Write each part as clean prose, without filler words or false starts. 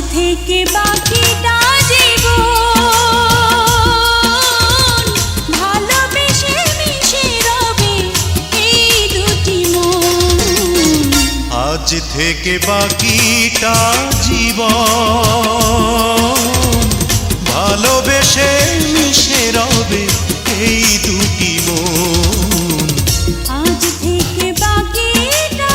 থেকে বাকিটা জীবন ভালোবেসে মিশে রবে এই দুটি মন। আজ থেকে বাকিটা জীবন ভালোবেসে মিশে রবে এই দুটি মন। আজ থেকে বাকিটা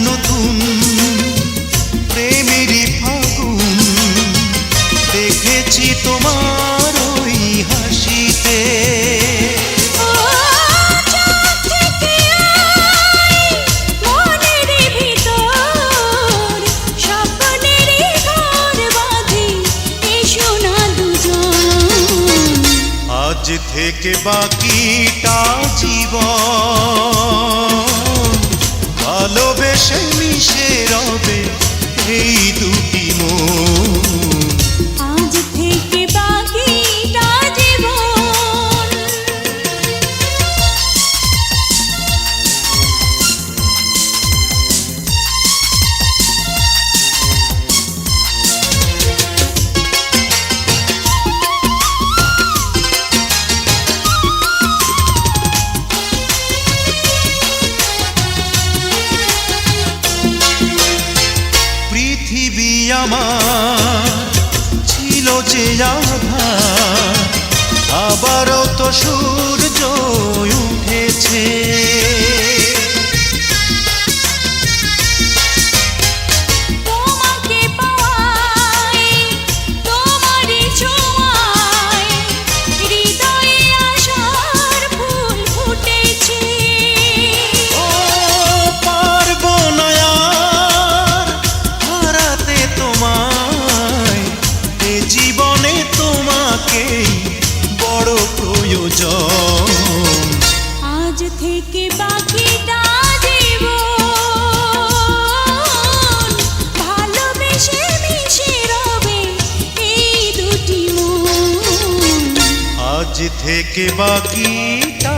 নতুন প্রেমেরই ফাগুন দেখেছি তোমার ওই হাসিতে। আজ থেকে বাকিটা জীবন ভালোবেসে মিশে রবে এই দুটি মন। আজ থেকে বাকিটা জীবন। পৃথিবী আমার ছিল যে আধার, আবারও তো সূর্য উঠেছে। তোমাকে পাওয়ায় তোমারই ছোঁয়ায় হৃদয়ে আশার ফুল ফুটেছে। ও পারবো না আর হারাতে তোমায়, এ জীবনে তোমাকেই বড় প্রয়োজন। আজ থেকে বাকিটা জীবন ভালোবেসে মিশে রবে এই দুটি মন। আজ থেকে বাকিটা